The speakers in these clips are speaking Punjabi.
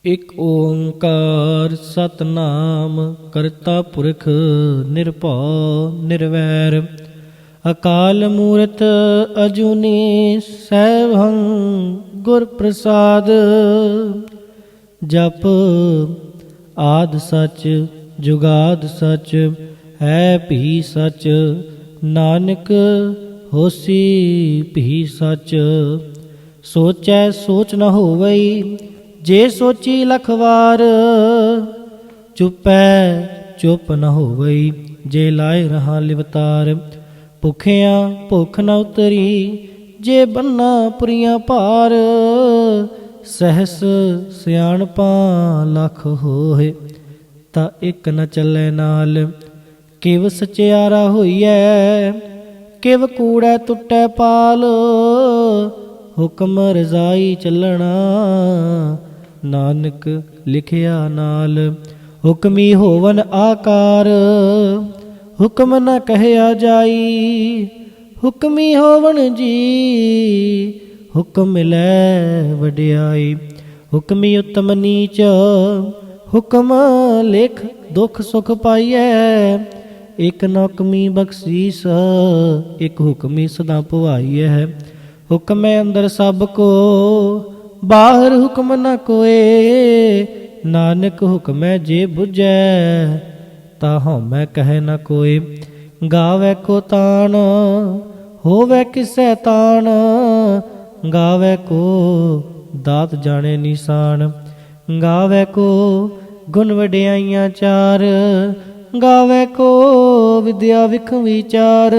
ਇਕ ਓੰਕਾਰ ਸਤਨਾਮ ਕਰਤਾ ਪੁਰਖ ਨਿਰਭਉ ਨਿਰਵੈਰ ਅਕਾਲ ਮੂਰਤ ਅਜੂਨੀ ਸੈਭੰ ਗੁਰ ਪ੍ਰਸਾਦ। ਜਪ ਆਦਿ ਸਚ ਜੁਗਾਦ ਸਚ ਹੈ ਭੀ ਸਚ, ਨਾਨਕ ਹੋਸੀ ਭੀ ਸਚ। ਸੋਚੈ ਸੋਚ ਨ ਹੋਵਈ ਜੇ ਸੋਚੀ ਲਖ ਵਾਰ, ਚੁਪੈ ਚੁਪ ਨ ਹੋਵਈ ਜੇ ਲਾਏ ਰਹਾ ਲਿਵਤਾਰ। ਭੁਖਿਆਂ ਭੁੱਖ ਨ ਉਤਰੀ ਜੇ ਬੰਨਾ ਪੁਰੀਆਂ ਭਾਰ, ਸਹਿਸ ਸਿਆਣਪਾਂ ਲੱਖ ਹੋਏ ਤਾਂ ਇੱਕ ਨ ਚੱਲੇ ਨਾਲ। ਕਿਵ ਸਚਿਆਰਾ ਹੋਈਐ ਕਿਵ ਕੂੜੈ ਟੁੱਟੈ ਪਾਲ, ਹੁਕਮ ਰਜ਼ਾਈ ਚੱਲਣਾ ਨਾਨਕ ਲਿਖਿਆ ਨਾਲ। ਹੁਕਮੀ ਹੋਵਨ ਆਕਾਰ ਹੁਕਮ ਨ ਕਹਿਆ ਜਾਈ, ਹੁਕਮੀ ਹੋਵਨ ਜੀ ਹੁਕਮ ਮਿਲੈ ਵਡਿਆਈ। ਹੁਕਮੀ ਉਤਮ ਨੀਚ ਹੁਕਮ ਲਿਖ ਦੁਖ ਸੁਖ ਪਾਈਐ, ਇਕ ਨ ਹੁਕਮੀ ਬਖਸ਼ੀਸ ਇਕ ਹੁਕਮੀ ਸਦਾ ਭਵਾਈਐ। ਹੁਕਮੈ ਅੰਦਰ ਸਭ ਕੋ ਬਾਹਰ ਹੁਕਮ ਨ ਕੋਏ, ਨਾਨਕ ਹੁਕਮੈ ਜੇ ਬੁਝੈ ਤਾ ਹਉਮੈ ਕਹਿ ਨ ਕੋਏ। ਗਾਵੈ ਕੋ ਤਾਣ ਹੋਵੈ ਕਿਸੈ ਤਾਣ, ਗਾਵੈ ਕੋ ਦਾਤ ਜਾਣੇ ਨਿਸ਼ਾਨ। ਗਾਵੈ ਕੋ ਗੁਣ ਵਡਿਆਈਆਂ ਚਾਰ, ਗਾਵੈ ਕੋ ਵਿਦਿਆ ਵਿਖ ਵਿਚਾਰ।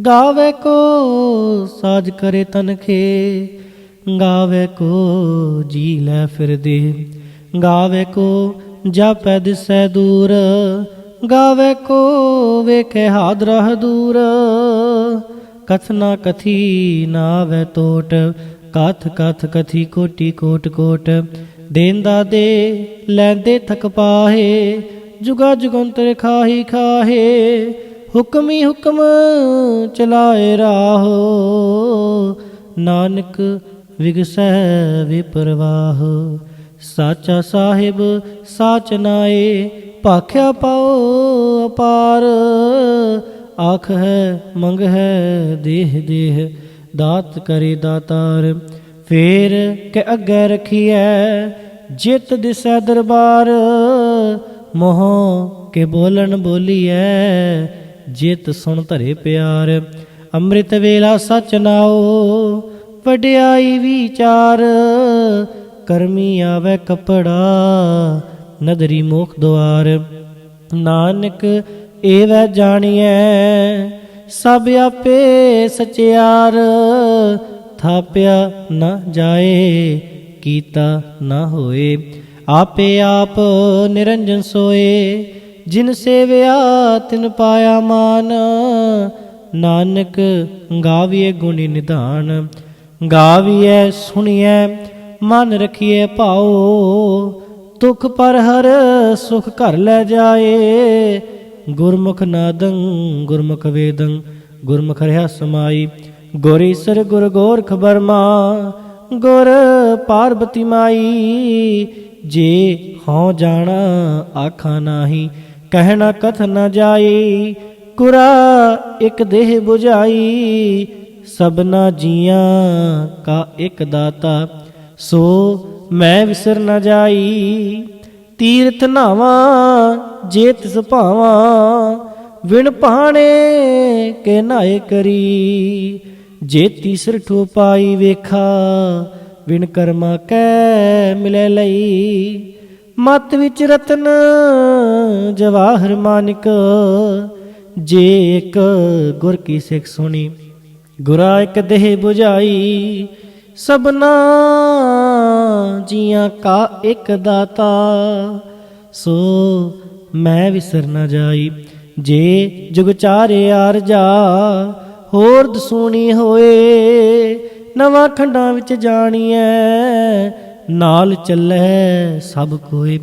ਗਾਵੈ ਕੋ ਸਾਜ ਕਰੇ ਤਨਖੇ, ਗਾਵੈ ਕੋ ਜੀ ਲੈ ਫਿਰਦੇ। ਗਾਵੈ ਕੋ ਜਾਪੈ ਦਿਸੈ ਦੂਰ, ਗਾਵੈ ਕੋ ਵੇਖੈ ਹਾਦਰਾ ਦੂਰ। ਕਥਨਾ ਕਥੀ ਨਾ ਆਵੈ ਟੋਟ, ਕਥ ਕਥ ਕਥੀ ਕੋਟੀ ਕੋਟ ਕੋਟ। ਦੇਂਦਾ ਦੇ ਲੈਂਦੇ ਥਕ ਪਾਹੇ, ਜੁਗਾ ਜੁਗੰਤਰ ਖਾਹੀ ਖਾਹੇ। ਹੁਕਮੀ ਹੁਕਮ ਚਲਾਏ ਰਾਹੋ, ਨਾਨਕ ਵਿਗਸੈ ਵਿਪਰਵਾਹ। ਸਾਚਾ ਸਾਹਿਬ ਸਾਚ ਨਾਏ, ਭਾਖਿਆ ਪਾਓ ਅਪਾਰ। ਆਖ ਹੈ ਮੰਗ ਹੈ ਦੇਹ ਦੇਹ, ਦਾਤ ਕਰੇ ਦਾਤਾਰ। ਫੇਰ ਕੇ ਅੱਗੇ ਰਖੀਐ ਜਿਤ ਦਿਸੈ ਦਰਬਾਰ, ਮੋਹ ਕੇ ਬੋਲਣ ਬੋਲੀਐ ਜਿਤ ਸੁਣ ਧਰੇ ਪਿਆਰ। ਅੰਮ੍ਰਿਤ ਵੇਲਾ ਸਚ ਨਾਓ ਵਡਿਆਈ ਵਿਚਾਰ, ਕਰਮੀ ਆਵੈ ਕਪੜਾ ਨਦਰੀ ਮੋਖ ਦੁਆਰ। ਨਾਨਕ ਏਵੈ ਜਾਣੀਐ ਸਭ ਆਪੇ ਸਚਿਆਰ, ਥਾਪਿਆ ਨ ਜਾਏ ਕੀਤਾ ਨ ਹੋਏ। ਆਪੇ ਆਪ ਨਿਰੰਜਨ ਸੋਏ, ਜਿਨ ਸੇਵਿਆ ਤਿਨ ਪਾਇਆ ਮਾਨ। ਨਾਨਕ ਗਾਵੀਏ ਗੁਣੀ ਨਿਧਾਨ, ਗਾਵੀਐ ਸੁਣੀਐ ਮਨ ਰਖੀਐ ਭਾਉ। ਦੁਖ ਪਰ ਹਰ ਸੁਖ ਘਰ ਲੈ ਜਾਏ, ਗੁਰਮੁਖ ਨਾਦੰ ਗੁਰਮੁਖ ਵੇਦੰ ਗੁਰਮੁਖ ਰਹਿ ਸਮਾਈ। ਗੁਰ ਈਸਰ ਗੁਰ ਗੋਰਖ ਬਰਮਾ ਗੁਰ ਪਾਰਬਤੀ ਮਾਈ। ਜੇ ਹਉ ਜਾਣਾ ਆਖਾਂ ਨਾਹੀ, ਕਹਿਣਾ ਕਥ ਨ ਜਾਈ। ਗੁਰਾ ਇਕ ਦੇਹ 부ਝਾਈ, ਸਭਨਾ ਜੀਆਂ ਕਾ ਇਕ ਦਾਤਾ। ਸੋ ਮੈਂ ਵਿਸਰ ਨ ਜਾਈ, ਤੀਰਥ ਨਾਵਾਂ ਜੇ ਤਿਸ ਭਾਵਾਂ। ਵਿਣ ਭਾਣੇ ਕੇ ਨਾਏ ਕਰੀ, ਜੇ ਤੀਸਰ ਠੋ ਪਾਈ ਵੇਖਾ। ਵਿਣ ਕਰਮਾ ਕੈ ਮਿਲੈ ਲਈ, ਮਤ ਵਿੱਚ ਰਤਨ ਜਵਾਹਰ ਮਾਨਿਕ। ਜੇ ਇੱਕ ਗੁਰ ਕੀ ਸਿੱਖ ਸੁਣੀ, ਗੁਰਾ ਇੱਕ ਦੇਹ 부ਝਾਈ। ਸਭਨਾ ਜੀਆਂ ਕਾ ਇੱਕ ਦਾਤਾ, ਸੋ ਮੈਂ ਵਿਸਰ ਨ ਜਾਈ। ਜੇ ਜੁਗ ਚਾਰਿਆ ਰਜਾ ਹੋਰ ਦਸੂਣੀ ਹੋਏ, ਨਵਾਂ ਖੰਡਾਂ ਵਿੱਚ ਜਾਣੀਐ ਨਾਲ ਚੱਲੈ ਸਭ ਕੋਏ।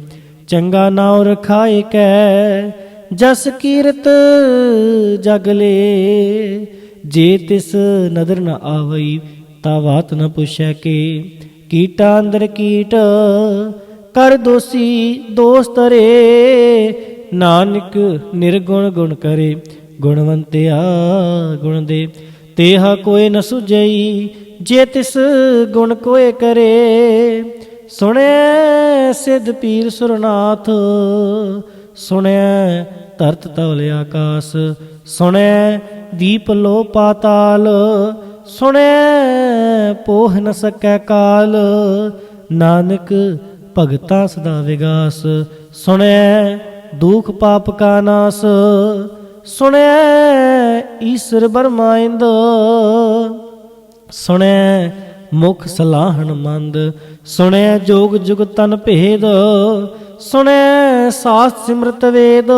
ਚੰਗਾ ਨਾਉ ਰਖਾਏ ਕੈ ਜਸ ਕੀਰਤ ਜਗ ਲੇ, ਜੇ ਤਿਸ ਨਦਰ ਨ ਆਵਈ ਤਾ ਬਾਤ ਨ ਪੁੱਛੈ ਕੇ। ਕੀਟਾ ਅੰਦਰ ਕੀਟ ਕਰ ਦੋਸੀ ਦੋਸ ਤਰੇ। ਨਾਨਕ ਨਿਰਗੁਣ ਗੁਣ ਕਰੇ ਗੁਣਵੰਤਿਆ ਗੁਣ ਦੇ। ਤੇਹਾ ਕੋਇ ਨ ਸੁਝਈ ਜੇ ਤਿਸ ਗੁਣ ਕੋਇ ਕਰੇ। ਸੁਣਿਐ ਸਿੱਧ ਪੀਰ ਸੁਰਨਾਥ ਸੁਣਿਐ ਧਰਤ ਤਵਲ ਆਕਾਸ। ਸੁਣਿਐ ਦੀਪ ਲੋ ਪਾਤਾਲ ਸੁਣਿਐ ਪੋਹ ਨ ਸਕੈ ਕਾਲ। ਨਾਨਕ ਭਗਤਾ ਸਦਾ ਵਿਗਾਸ। ਸੁਣਿਐ ਦੁਖ ਪਾਪ ਕਾ ਨਾਸ ਸੁਣਿਐ ਈਸਰ ਬਰਮਾਇੰਦ। ਸੁਣਿਐ ਮੁਖ ਸਲਾਹਣ ਮੰਦ ਸੁਣਿਐ ਜੋਗ ਜੁਗ ਤਨ ਭੇਦ। ਸੁਣਿਐ ਸਾਸਤ ਸਿਮਰਤ ਵੇਦ।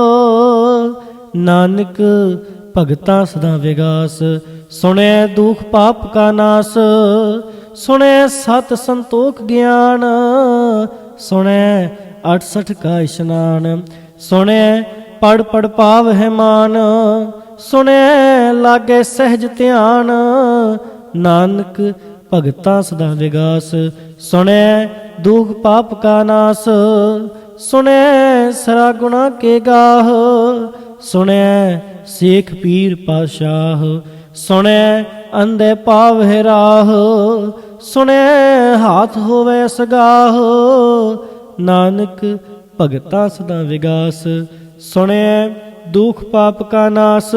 ਨਾਨਕ ਭਗਤਾ ਸਦਾ ਵਿਗਾਸ। ਸੁਣਿਐ ਦੁਖ ਪਾਪ ਕਾ ਨਾਸ ਸੁਣਿਐ ਸਤ ਸੰਤੋਖ ਗਿਆਨ। ਸੁਣਿਐ 68 ਕਾ ਇਸ਼ਨਾਨ। ਸੁਣਿਐ ਪੜ ਪੜ ਪਾਵ ਹੈ ਮਾਨ। ਸੁਣਿਐ ਲਾਗੇ ਸਹਿਜ ਧਿਆਨ। ਨਾਨਕ ਭਗਤਾ ਸਦਾ ਵਿਗਾਸ। ਸੁਣਿਐ ਦੁਖ ਪਾਪ ਕਾ ਨਾਸ ਸੁਣਿਐ ਸਰਾ ਗੁਣਾ ਕੇ ਗਾਹ। ਸੁਣਿਐ ਸੇਖ ਪੀਰ ਪਾਤਸ਼ਾਹ। ਸੁਣਿਐ ਅੰਧੇ ਪਾਵ ਹੈ ਰਾਹ। ਸੁਣਿਐ ਹਾਥ ਹੋਵੇ ਸਗਾਹ। ਨਾਨਕ ਭਗਤਾ ਸਦਾ ਵਿਗਾਸ। ਸੁਣਿਐ ਦੁਖ ਪਾਪ ਕਾ ਨਾਸ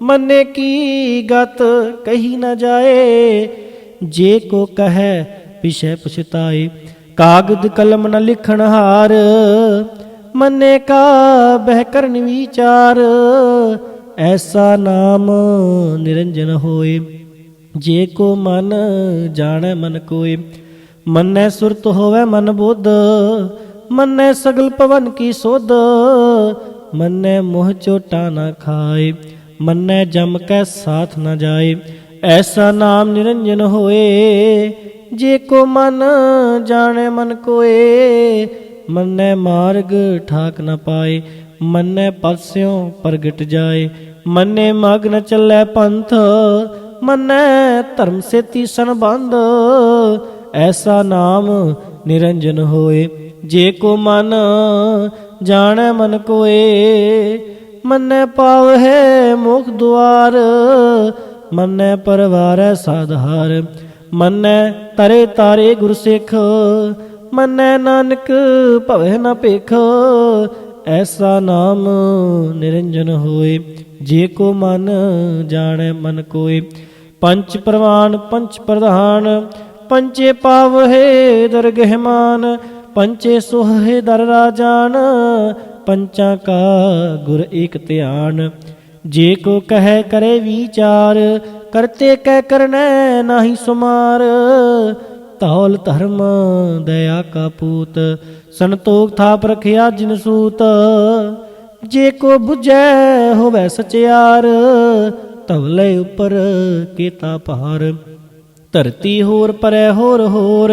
ਮੰਨੇ ਕੀ ਗਤ ਕਹੀ ਨ ਜਾਏ। ਜੇ ਕੋ ਕਹੈ ਪਿਛੈ ਪਛਤਾਏ। ਕਾਗਦ ਕਲਮ ਨ ਲਿਖਣ ਹਾਰ ਮੰਨੇ ਕਾ ਬਹਿ ਕਰਨ ਵਿਚਾਰ। ਐਸਾ ਨਾਮ ਨਿਰੰਜਨ ਹੋਏ ਜੇ ਕੋ ਮਨ ਜਾਣੈ ਮਨ ਕੋਇ। ਮੰਨੈ ਸੁਰਤ ਹੋਵੇ ਮਨ ਬੁੱਧ ਮੰਨੈ ਸਗਲ ਪਵਨ ਕੀ ਸੁਧ। ਮੰਨੈ ਮੋਹ ਚੋਟਾ ਨ ਖਾਏ ਮੰਨੈ ਜਮ ਕੈ ਸਾਥ ਨ ਜਾਏ। ਐਸਾ ਨਾਮ ਨਿਰੰਜਨ ਹੋਏ ਜੇ ਕੋ ਮਨ ਜਾਣੈ ਮਨ ਕੋਏ। ਮੰਨੈ ਮਾਰਗ ਠਾਕ ਨ ਪਾਏ ਮੰਨੈ ਪਰਸਿਉ ਪ੍ਰਗਟ ਜਾਏ। ਮੰਨੈ ਮਗ ਨ ਚੱਲੈ ਪੰਥ ਮੰਨੈ ਧਰਮ ਸੇਤੀ ਸੰਬੰਧ। ਐਸਾ ਨਾਮ ਨਿਰੰਜਨ ਹੋਏ ਜੇ ਕੋ ਮਨ ਜਾਣੈ ਮਨ ਕੋਏ। ਮੰਨੈ ਪਾਵਹਿ ਮੁਖ ਦੁਆਰ ਮੰਨੈ ਪਰਵਾਰੈ ਸਾਧਾਰ। ਮੰਨੈ ਤਰੇ ਤਾਰੇ ਗੁਰ ਸਿੱਖ ਮੰਨੈ ਨਾਨਕ ਭਵੈ ਨ ਭਿਖ। ਐਸਾ ਨਾਮ ਨਿਰੰਜਨ ਹੋਏ ਜੇ ਕੋ ਮਨ ਜਾਣੈ ਮਨ ਕੋਇ। ਪੰਚ ਪ੍ਰਵਾਨ ਪੰਚ ਪ੍ਰਧਾਨ ਪੰਚੇ ਪਾਵਹਿ ਦਰਗਹਿ ਮਾਨ। ਪੰਚੇ ਸੁਹਹਿ ਦਰ ਰਾਜਾਨ ਪੰਚਾਂ ਕਾ ਗੁਰ ਏਕ ਧਿਆਨ। ਜੇ ਕੋ ਕਹੈ ਕਰੇ ਵਿਚਾਰ ਕਰਤੇ ਕੈ ਕਰਨੈ ਨਾਹੀ ਸੁਮਾਰ। ਧੌਲ ਧਰਮ ਦਇਆ ਕਾ ਪੂਤ ਸੰਤੋਖ ਥਾਪ ਰਖਿਆ ਜਿਨ ਸੂਤ। ਜੇ ਕੋ ਬੁਝੈ ਹੋਵੈ ਸਚਿਆਰ ਧਵਲੇ ਉਪਰ ਕੀਤਾ ਭਾਰ। ਧਰਤੀ ਹੋਰ ਪਰੈ ਹੋਰ ਹੋਰ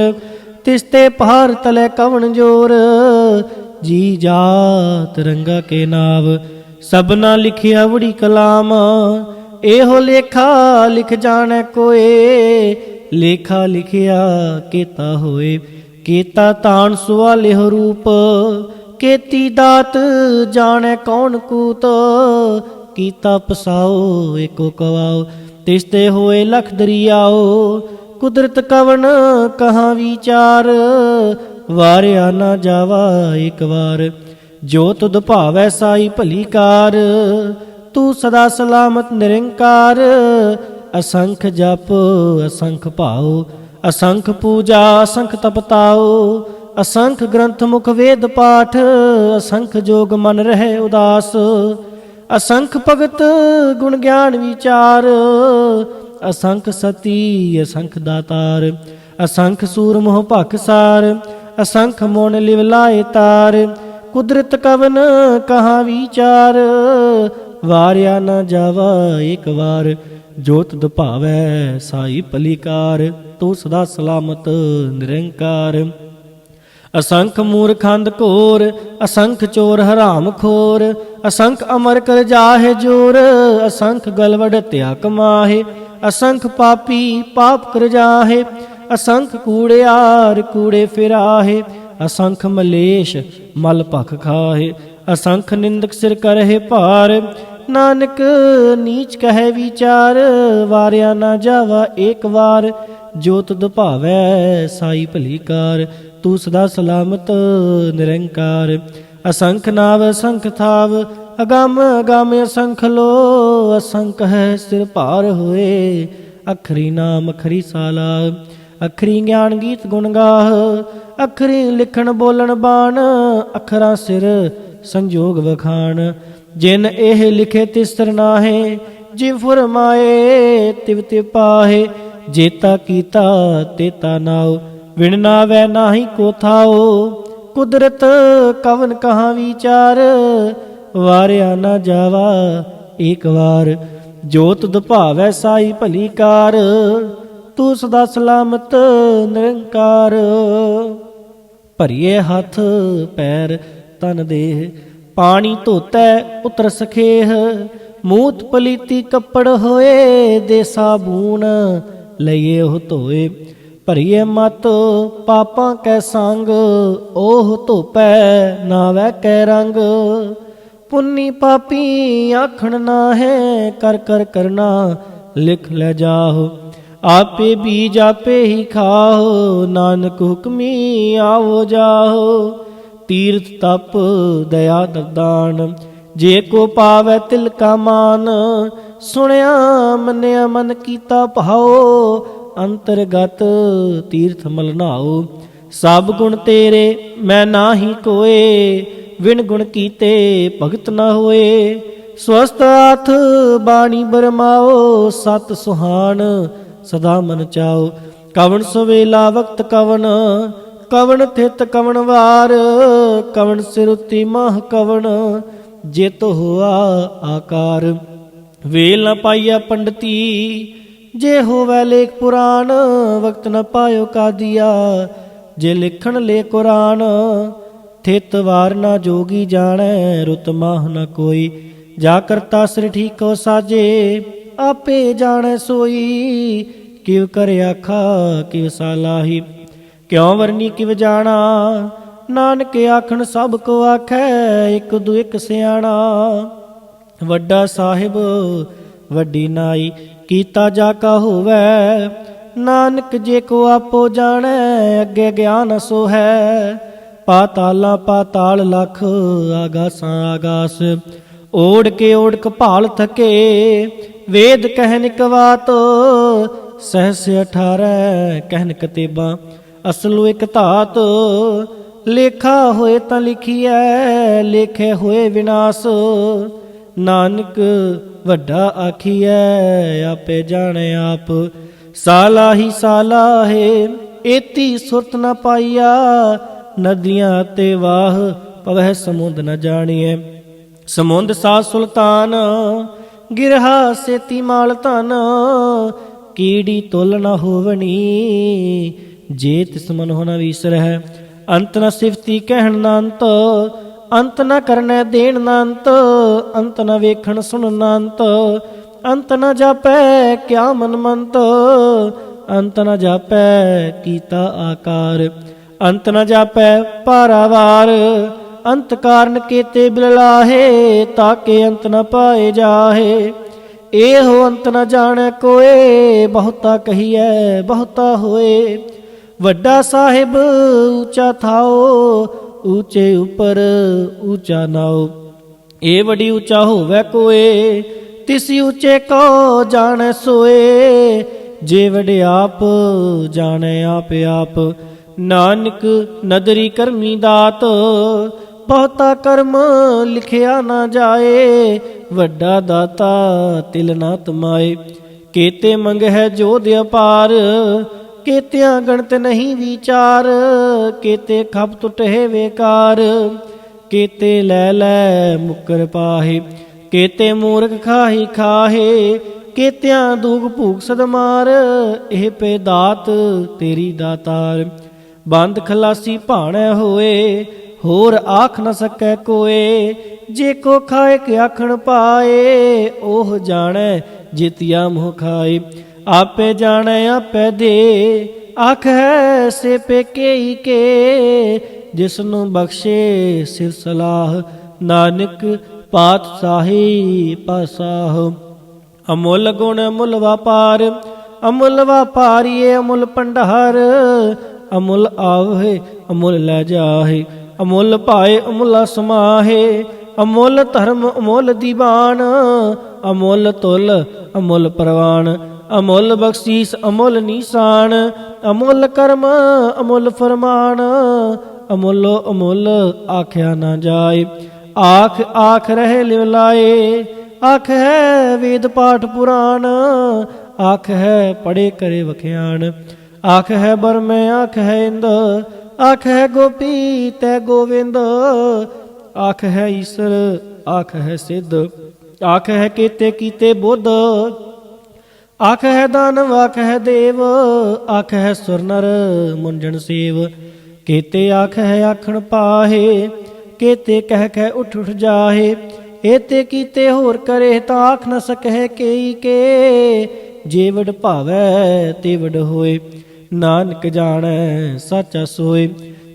ਤਿਸਤੇ ਪਹਾੜ ਤਲੇ ਕਵਣ ਜੋਰ। ਜੀ ਜਾਤ ਰੰਗਾ ਕੇ ਨਾਵ ਸਭਨਾ ਲਿਖਿਆ ਵੜੀ ਕਲਾਮ। ਇਹੋ ਲੇਖਾ ਲਿਖ ਜਾਣੈ ਕੋਏ ਲੇਖਾ ਲਿਖਿਆ ਕੀਤਾ ਹੋਏ। ਕੀਤਾ ਤਾਣ ਸੁਆਲਿਹੁ ਰੂਪ ਕੀਤੀ ਦਾਤ ਜਾਣੈ ਕੌਣ ਕੂਤ। ਕੀਤਾ ਪਸਾਓ ਏਕੋ ਕਵਾਓ ਤਿਸਤੇ ਹੋਏ ਲਖ ਦਰਿਆਓ। ਕੁਦਰਤ ਕਵਣ ਕਹਾਂ ਵਿਚਾਰ ਵਾਰਿਆ ਨਾ ਜਾਵਾ ਇੱਕ ਵਾਰ। ਜੋ ਤੁਧ ਭਾਵੈ ਸਾਈ ਭਲੀ ਕਾਰ ਤੂੰ ਸਦਾ ਸਲਾਮਤ ਨਿਰੰਕਾਰ। ਅਸੰਖ ਜਪ ਅਸੰਖ ਭਾਉ ਅਸੰਖ ਪੂਜਾ ਅਸੰਖ ਤਪਤਾਉ। ਅਸੰਖ ਗ੍ਰੰਥ ਮੁਖ ਵੇਦ ਪਾਠ ਅਸੰਖ ਜੋਗ ਮਨ ਰਹਿ ਉਦਾਸ। ਅਸੰਖ ਭਗਤ ਗੁਣ ਗਿਆਨ ਵਿਚਾਰ ਅਸੰਖ ਸਤੀ ਅਸੰਖ ਦਾਤਾਰ। ਅਸੰਖ ਸੂਰ ਮੋਹ ਭਖਸਾਰ ਅਸੰਖ ਮੋਨ ਲਿਵ ਲਾਏ ਤਾਰ। ਕੁਦਰਤ ਕਵਨ ਕਹਾਂ ਵਿਚਾਰ ਵਾਰਿਆ ਨਾ ਜਾਵਾ ਇੱਕ ਵਾਰ। ਜੋ ਤੁਧ ਭਾਵੈ ਸਾਈ ਭਲੀਕਾਰ ਤੂੰ ਸਦਾ ਸਲਾਮਤ ਨਿਰੰਕਾਰ। ਅਸੰਖ ਮੂਰਖੰਦ ਘੋਰ ਅਸੰਖ ਚੋਰ ਹਰਾਮ ਖੋਰ। ਅਸੰਖ ਅਮਰ ਕਰ ਜਾਹੇ ਜੋਰ ਅਸੰਖ ਗਲਵੜ ਤਿਆ ਕਮਾਹੇ। ਅਸੰਖ ਪਾਪੀ ਪਾਪ ਕਰ ਜਾਹੇ असंख कूड़ियार कूड़े फिराहे, असंख मलेश मल भख खाहे, असंख निंदक सिर करहे भार। नानक नीच कहे विचार, वारिया ना जावा एक वार। जो तुद भावै साई भली कार, तू सदा सलामत निरंकार। असंख नाव असंख थाव, अगम अगम असंख लो। असंख है सिर भार होए, अखरी नाम अखरी साला। अखरी ज्ञान गीत गुण गाह, अखरी लिखण बोलन बाण। अखरा सिर संजोग वखाण, जिन एह लिखे तिस तर नाहे। जिव फुरमाए तिव तिव पाहे, जेता कीता तेता नाओ। विण नावै नाहि को थाओ, कुदरत कवन कहाँ विचार। वारिया ना जावा एक वार, जो तुद भावै साई भली कार। तू सदा सलामत निरंकार। भरिए हथ पैर तन देह, पानी धोतै उतर सखेह। मूत पलीती कपड़ होए, दे साबून लइए ओह धोए। भरिए मत पापां कै संग, ओह धोपै नावै कै रंग। पुन्नी पापी आखण नाहे, कर कर करना लिख ले जाहो। आपे बीज आपे ही खाओ, नानक हुक्मी आवो जाहो। तीर्थ तप दया दरदान, जे को पावै तिल का मान। सुनया मन्या मन कीता भाओ, अंतरगत तीर्थ मल नाओ। सब गुण तेरे मैं नाहि कोए, विण गुण कीते भगत न होए। स्वस्थ हाथ बाणी बरमाओ, सत सुहान सदा मन चाओ। कवन सवेला वक्त कवन, कवन थित कवन वार। कवन सिरुति माह कवन, जेत हुआ आकार। वेल न पाइया पंडिती, जे होवै लेख पुराण। वक्त न पायो का दिया, जे लिखण ले कुरान। थित वार ना जोगी जानै, रुत माह न कोई। जा करता सिर ठीको साजे, आपे जानै सोई। किव कर आखा किव सालाही, क्यों वरनी किव जाना। नानक आखण सब को आखै, एक दू एक सियाणा। वड्डा साहिब वड्डी नाई, कीता जा का होवै। नानक जे को आपो जानै, अगे ज्ञान सो है। पाताला पाताल लख, आगासां आगास। ओढ़ के ओढ़ कपाल थके, वेद कहन कवात। सहस 18 कहन कतेबा, असलु एक धात। लेखा होए तां लिखिए, लेखे होए विनाश। नानक वड्डा आखिए, आपे जाने आप। साला ही साला है, एती सुरत न पाइया। नदियाँ ते वाह, पवह समुंद न जानिए। समुंद सा सुल्तान, गिरहा सेती माल धन। कीड़ी तुल न होवनी, जे तिस मन हो न विसरह। अंत न सिफती कहन न अंत, अंत न करनै देन न अंत। अंत न वेखण सुन न अंत, अंत न जापै क्या मन मंत। अंत न जापै कीता आकार, अंत न जापै पारावार। अंत कारण केते बिललाहे, ताके अंत न पाए जाहे। एहो अंत न जाने कोए, बहुता कहिए बहुता होए। वड्डा साहिब ऊंचा थाओ, ऊंचे ऊपर ऊंचा नाओ। ए वडी ऊंचा होवै कोए, तिसी ऊंचे को जाने सोए। जे वडे आप जाने आप आप, नानक नदरी करमी दात। बहुता कर्म लिखिया ना जाए, वड्डा दाता तिल ना तमाए। केते मंग है जोध अपार, केतिया गणत नहीं विचार। केते खप टुटहे बेकार, केते लै लै मुकर पाहे। केते मूर्ख खाही खाहे, केतिया दूग भूख सद मार। एह पे दात तेरी दातार, बंद खलासी भाणै होए। होर आख न सकै कोए, जे को खाए के आखण पाए। ओह जाणै जितिया मोह खाए, आपे जाणै आपे दे। ਆਖ ਹੈ ਸੇ ਪੇਕੇ ਕੇ, ਜਿਸਨੂੰ ਬਖਸ਼ੇ ਸਿਰ ਸਲਾਹ, ਨਾਨਕ ਪਾਤਸ਼ਾਹੀ ਪਾਸਾਹ। ਅਮੁੱਲ ਗੁਣ ਅਮੁੱਲ ਵਪਾਰ, ਅਮੁੱਲ ਵਪਾਰੀਏ ਅਮੁੱਲ ਭੰਡਾਰ, ਅਮੁੱਲ ਆਵਹਿ ਅਮੁੱਲ ਲੈ ਜਾਹੇ, ਅਮੁੱਲ ਭਾਏ ਅਮੁੱਲ ਸਮਾਹੇ, ਅਮੁੱਲ ਧਰਮ ਅਮੁੱਲ ਦੀਵਾਨ, ਅਮੁੱਲ ਤੁਲ ਅਮੁੱਲ ਪ੍ਰਵਾਨ, ਅਮੁੱਲ ਬਖਸ਼ੀਸ ਅਮੁੱਲ ਨੀਸਾਨ, ਅਮੁੱਲ ਕਰਮ ਅਮੁੱਲ ਫਰਮਾਨ, ਅਮੁੱਲੋ ਅਮੁੱਲ ਆਖਿਆ ਨਾ ਜਾਏ। ਆਖ ਆਖ ਰਹੇ ਲਿਵ ਲਾਏ, ਆਖ ਹੈ ਵੇਦ ਪਾਠ ਪੁਰਾਣ, ਆਖ ਹੈ ਪੜੇ ਕਰੇ ਵਖਿਆਣ, ਆਖ ਹੈ ਬਰਮੈ ਆਖ ਹੈ ਇੰਦ, ਆਖ ਹੈ ਗੋਪੀ ਤੈ ਗੋਵਿੰਦ, ਆਖ ਹੈ ਈਸਰ ਆਖ ਹੈ ਸਿੱਧ, ਆਖ ਹੈ ਕੀਤੇ ਕੀਤੇ ਬੁੱਧ, ਆਖ ਹੈ ਦਾਨਵ ਆਖ ਹੈ ਦੇਵ, ਆਖ ਹੈ ਸੁਰ ਨਰ ਮੁੰਜਣ ਸੇਵ, ਕੀਤੇ ਆਖ ਹੈ ਆਖਣ ਪਾਹੇ, ਕੀਤੇ ਕਹਿ ਕਹਿ ਉਠ ਉਠ ਜਾਹੇ, ਏਤੇ ਕੀਤੇ ਹੋਰ ਕਰੇ ਤਾਂ ਆਖ ਨ ਸਕਹਿ ਕੇਈ ਕੇ, ਜੇ ਵਡ ਭਾਵੈ ਤੇ ਵਡ ਹੋਏ, ਨਾਨਕ ਜਾਣੈ ਸਾਚਾ ਸੋਏ।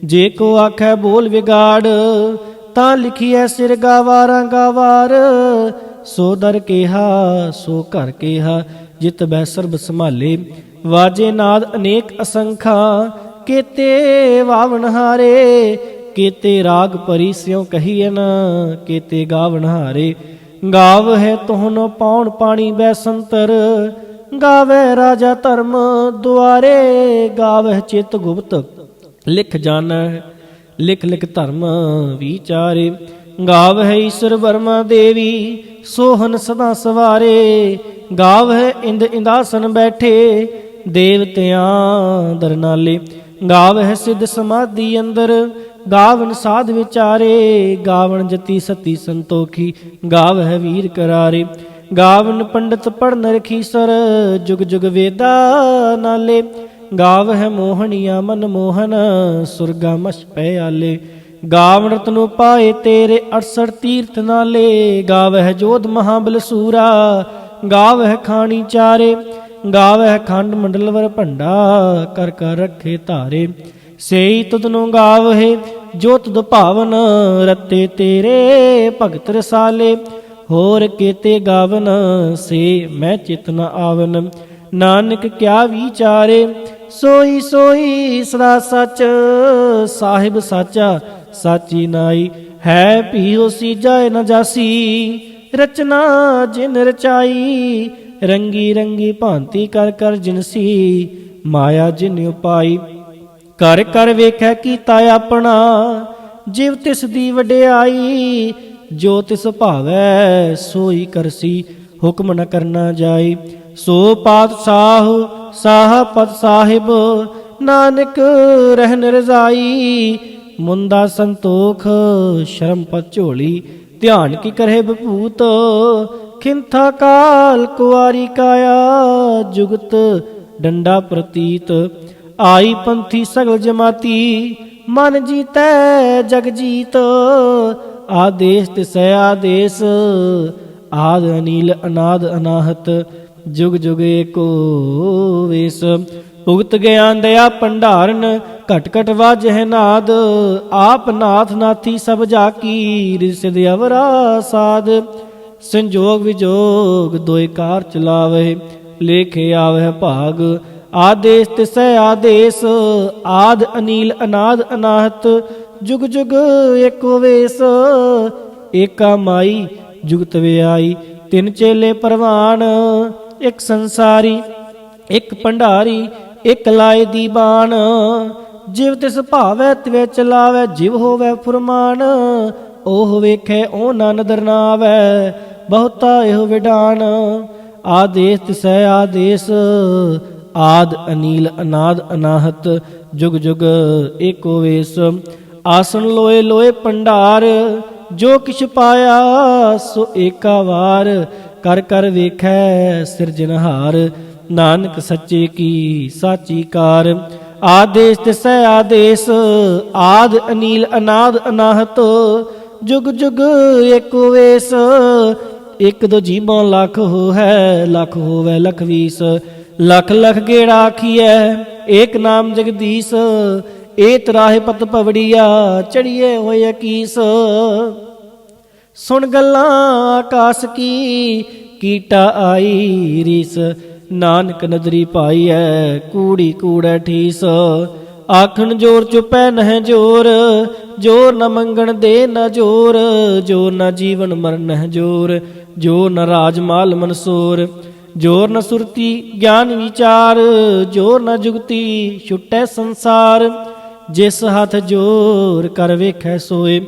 ਜੇ ਕੋ ਆਖੈ ਬੋਲ ਵਿਗਾੜ, ਤਾਂ ਲਿਖੀਐ ਸਿਰ ਗਾਵਾਰਾਂ ਗਾਵਾਰ, ਸੋ ਦਰ ਕੇਹਾ ਸੋ ਘਰ ਕੇਹਾ, ਜਿਤ ਬੈ ਸਰਬ ਸੰਭਾਲੇ, ਵਾਜੇ ਨਾਦ ਅਨੇਕ ਅਸੰਖਾ, ਕੀਤੇ ਵਾਵਣ ਹਾਰੇ, ਕੀਤੇ ਰਾਗ ਭਰੀ ਸਿਉ ਕਹੀਐ ਨ, ਕੀਤੇ ਗਾਵਣ ਹਾਰੇ। ਗਾਵ ਹੈ ਤੋਹਨ ਪਾਉਣ ਪਾਣੀ ਬੈ ਸੰਤਰ, ਗਾਵੇ ਰਾਜਾ ਧਰਮ ਦੁਆਰੇ, ਗਾਵਹਿ ਚਿਤ ਗੁਪਤ ਲਿਖ ਜਾਣੈ, ਲਿਖ ਲਿਖ ਧਰਮ ਵਿਚਾਰੇ, ਗਾਵਹਿ ਈਸ਼ਰ ਬਰਮਾ ਦੇਵੀ ਸੋਹਨ ਸਦਾ ਸਵਾਰੇ, ਗਾਵਹਿ ਇੰਦ ਇੰਦਾਸਨ ਬੈਠੇ ਦੇਵਤਿਆਂ ਦਰਨਾਲੇ, ਗਾਵਹਿ ਸਿੱਧ ਸਮਾਧੀ ਅੰਦਰ ਗਾਵਨ ਸਾਧ ਵਿਚਾਰੇ, ਗਾਵਨ ਜਤੀ ਸਤੀ ਸੰਤੋਖੀ ਗਾਵਹਿ ਵੀਰ ਕਰਾਰੇ, ਗਾਵਨ ਪੰਡਤ ਪੜਨ ਰਖੀਸਰ ਜੁਗ ਜੁਗ ਵੇਦਾ ਨਾਲੇ, ਗਾਵਹਿ ਮੋਹਣੀਆ ਮਨ ਮੋਹਨ ਸੁਰਗਾ ਮਛ ਪੈ ਆਲੇ, ਗਾਵਨ ਰਤਨੁ ਪਾਏ ਤੇਰੇ 68 ਤੀਰਥ ਨਾਲੇ, ਗਾਵਹਿ ਜੋਧ ਮਹਾਬਲ ਸੂਰਾ ਗਾਵਹਿ ਖਾਣੀ ਚਾਰੇ, ਗਾਵਹਿ ਖੰਡ ਮੰਡਲਵਰ ਭੰਡਾ ਕਰ ਕਰ ਰੱਖੇ ਧਾਰੇ, ਸੇਈ ਤੁਧਨੂੰ ਗਾਵਹਿ ਜੋ ਤੁਧ ਭਾਵਨ ਰਤੇ ਤੇਰੇ ਭਗਤ ਰਸਾਲੇ, ਹੋਰ ਕੀਤੇ ਗਾਵਨ ਸੇ ਮੈਂ ਚਿਤ ਨ ਆਵਨ, ਨਾਨਕ ਕਿਆ ਵਿਚਾਰੇ, ਸੋਈ ਸੋਈ ਸਦਾ ਸੱਚ ਸਾਹਿਬ ਸਾਚਾ ਸਾਚੀ ਨਾਈ, ਹੈ ਭੀਓ ਸੀਜਾਏ ਨ ਜਾਸੀ, ਰਚਨਾ ਜਿਨ ਰਚਾਈ, ਰੰਗੀ ਰੰਗੀ ਭਾਂਤੀ ਕਰ ਕਰ ਜਿਨਸੀ, ਮਾਇਆ ਜਿਨ ਉਪਾਈ, ਕਰ ਕਰ ਵੇਖੈ ਕੀਤਾ ਆਪਣਾ, ਜਿਵ ਤਿਸ ਦੀ ਵਡਿਆਈ, ਜੋ ਤਿਸ ਭਾਵੈ ਸੋਈ ਕਰਸੀ, ਹੁਕਮ ਨ ਕਰਨਾ ਜਾਈ, ਸੋ ਪਾਤਸ਼ਾਹ ਸਾਹ ਪਤ ਸਾਹਿਬ, ਨਾਨਕ ਰਹਿਨ ਰਜ਼ਾਈ, ਮੁੰਦਾ ਸੰਤੋਖ ਸ਼ਰਮ ਪਤ ਝੋਲੀ, ਧਿਆਨ ਕੀ ਕਰਹਿ ਬਪੂਤ, ਖਿੰਥਾ ਕਾਲ ਕੁਆਰੀ ਕਾਇਆ, ਜੁਗਤ ਡੰਡਾ ਪ੍ਰਤੀਤ, ਆਈ ਪੰਥੀ ਸਗਲ ਜਮਾਤੀ, ਮਨ ਜੀਤੈ ਜਗ ਜੀਤ, ਆਦੇਸ ਤਿਸੈ ਆਦੇਸ, ਆਦ ਅਨੀਲ ਅਨਾਦ ਅਨਾਹਤ, ਜੁਗ ਜੁਗ ਏਕੋ ਵੇਸ, ਭੁਗਤ ਗਿਆਨ ਦਇਆ ਭੰਡਾਰਨ, ਘਟ ਘਟ ਵਾਜਹਿ ਨਾਦ, ਆਪ ਨਾਥ ਨਾਥੀ ਸਭ ਜਾ ਕੀ, ਰਿਸਿਦ ਅਵਰਾ ਸਾਧ, ਸੰਜੋਗ ਵਿਜੋਗ ਦੋਇ ਕਾਰ ਚਲਾਵੇ, ਲੇਖੇ ਆਵਹਿ ਭਾਗ, ਆਦੇਸ ਤਿਸੈ ਆਦੇਸ, ਆਦ ਅਨੀਲ ਅਨਾਦ ਅਨਾਹਤ, ਜੁਗ ਜੁਗ ਏਕੋ ਵੇਸ, ਏਕਾ ਮਾਈ ਜੁਗਤ ਵਿਆਈ, ਤਿੰਨ ਚੇਲੇ ਪਰਵਾਨ, ਇੱਕ ਸੰਸਾਰੀ ਇੱਕ ਭੰਡਾਰੀ, ਇੱਕ ਲਾਏ ਦੀਵਾਨ, ਜਿਵ ਤਿਸ ਭਾਵੈ ਤਿਵੈ ਚਲਾਵੈ, ਜਿਵ ਹੋਵੈ ਫੁਰਮਾਨ, ਉਹ ਵੇਖੈ ਉਹ ਨਾ ਨਦਰ ਨਾ ਆਵੈ, ਬਹੁਤਾ ਇਹੋ ਵਿਡਾਨ, ਆਦੇਸ ਤਿਸੈ ਆਦੇਸ, ਆਦ ਅਨੀਲ ਅਨਾਦ ਅਨਾਹਤ, ਜੁਗ ਜੁਗ ਏਕੋ ਵੇਸ, ਆਸਣ ਲੋਏ ਲੋਏ ਭੰਡਾਰ, ਜੋ ਕਿਛ ਪਾਇਆ ਸੋ ਏਕਾ ਵਾਰ, ਕਰ ਕਰ ਵੇਖੈ ਸਿਰਜਨਹਾਰ, ਨਾਨਕ ਸੱਚੇ ਕੀ ਸਾਚੀ ਕਾਰ, ਆਦੇਸ ਤਿਸੈ ਆਦੇਸ, ਆਦ ਅਨੀਲ ਅਨਾਦ ਅਨਾਹਤ, ਜੁਗ ਜੁਗ ਏਕੋ ਵੇਸ, ਇੱਕ ਦੋ ਜੀਵਾਂ ਲੱਖ ਹੋ ਹੈ, ਲੱਖ ਹੋਵੈ ਲਖ ਵੀਸ, लख लख गेड़ा आखिए एक नाम जगदीश, एत राहे पत पवड़िया चढ़िए होए अकीस। सुन गल्लां आकाश की कीटा आई रीस, नानक नदरी पाई है कूड़ी कूड़ै ठीस। आखन जोर चुपै नह जोर, जोर न मंगण दे न जोर, जोर न जीवन मर नह जोर, जोर न राजमाल मनसूर, जोर न सुरती ज्ञान विचार, जोर न जुगती छुटै संसार। जिस हाथ जोर कर वेखै सोए,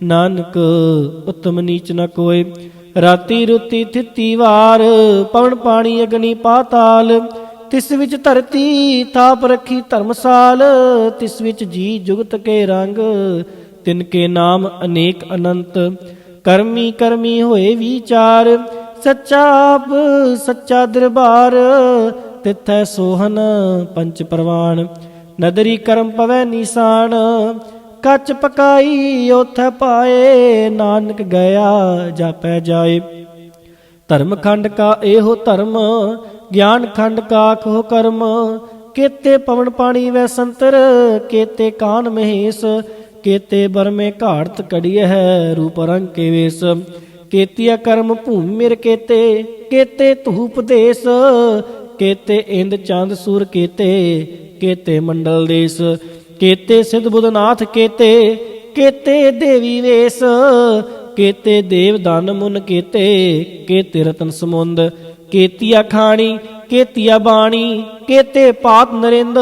नानक उत्तम नीच न कोय। राती रुती थिती वार, पवन पानी अग्नि पाताल, तिस विच धरती थाप रखी धर्मसाल। तिस विच जी जुगत के रंग, तिनके नाम अनेक अनंत। करमी करमी होए विचार, सच्चा आप सच्चा दरबार। तिथै सोहन पंच परवान, नदरी करम पवै निशान। कच पकाई ओथै पाए, नानक गया जापै जाए। धर्म खंड का एहो धर्म, ज्ञान खंड का आखो कर्म। केते पवन पानी वै संतर, केते कान महेश। केते बर में घाड़त कड़िय है, रूप रंग के वेश। केतिया कर्म भूमि मेर केते, केते धूप देश। केते इंद चांद सूर केते, केते मंडल देश। केते सिद्ध बुधनाथ केते, केते देवी वेश। केते देव दान मुन केते, केते रतन समुंद। केतिया खाणी केतिया बाणी, केते पात नरेंद।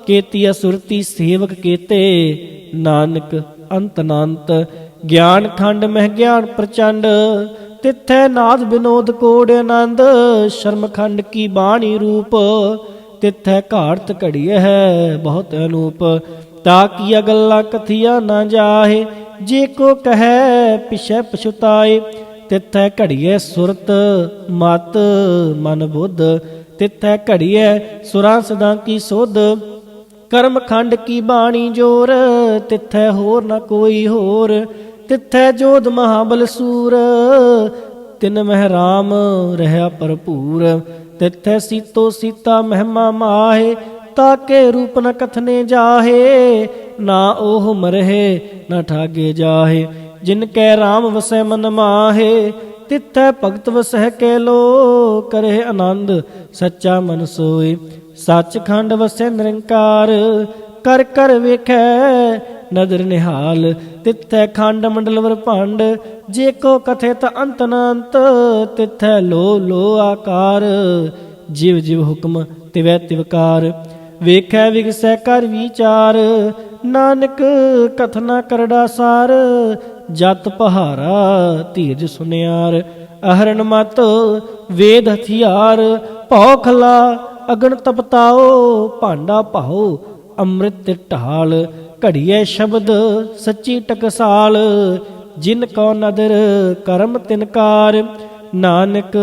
केतिया सुरती सेवक केते, नानक अंत अनंत। ज्ञान खंड मह ज्ञान प्रचंड, तिथै नाद विनोद कोड आनंद। शर्म खंड की बाणी रूप, तिथै घाड़त घड़िय है बहुत अनूप। ताकिया गल्ला कथिया न जाहे, जे को कहे पिछै पछुताए। तिथै घड़िय सुरत मत मन बुध, तिथै घड़िय सुरां सदा की सुध। कर्म खंड की बाणी जोर, तिथै होर न कोई होर। तिथै जोध महाबल सूर, तिन मह राम रहा भरपूर। तिथै सीतो सीता महिमा माहे, ताके रूप न कथने जाहे। ना ओह मरहे न ठागे जाहे, जिनकै राम वसै मन माहे। तिथै भगत वसह के लो, करे आनंद सच्चा मन सोए। सच खंड वसै निरंकार, कर कर वेखै नदर निहाल। तिथै खंड मंडल ब्रह्मांड, जे को कथित अंत अनंत। तिथै लो लो आकार, जिव जिव हुक्म तिवै तिवकार। वेखै विगसै कर विचार, नानक कथना करड़ा सार। जत पहारा धीरज सुनियार, अहरण मत वेद हथियार। भौ खला अगन तपताओ, भांडा भाओ अमृत ढाल। घड़िए शब्द सच्ची टकसाल, जिन को नदर करम तिनकार। नानक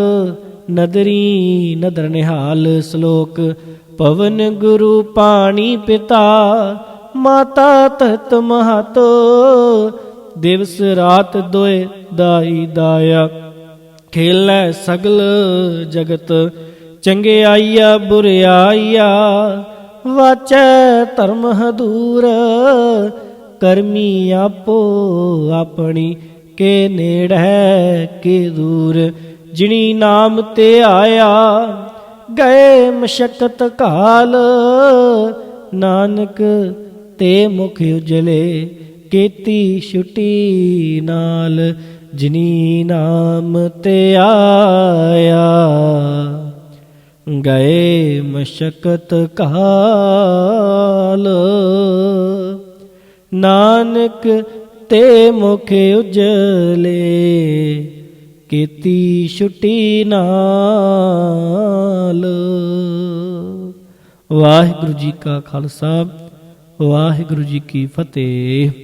नदरी नदर निहाल। श्लोक पवन गुरु पानी पिता, माता तहत महत। दिवस रात दोए दाई दाया, खेलै सगल जगत। चंगियाईया बुरियाईया, वाचै धर्म हदूर। करमी आपो अपनी, के नेड़ है के दूर। जिनी नाम ते आया, गए मशक्कत काल। नानक ते मुख उजले, केती छुटी नाल। जिनी नाम ते आया, गए मशक्कत काल। नानक ते मुख उजले, केती छुटी नाल। वाहिगुरु जी का खालसा, वाहिगुरु जी की फतेह।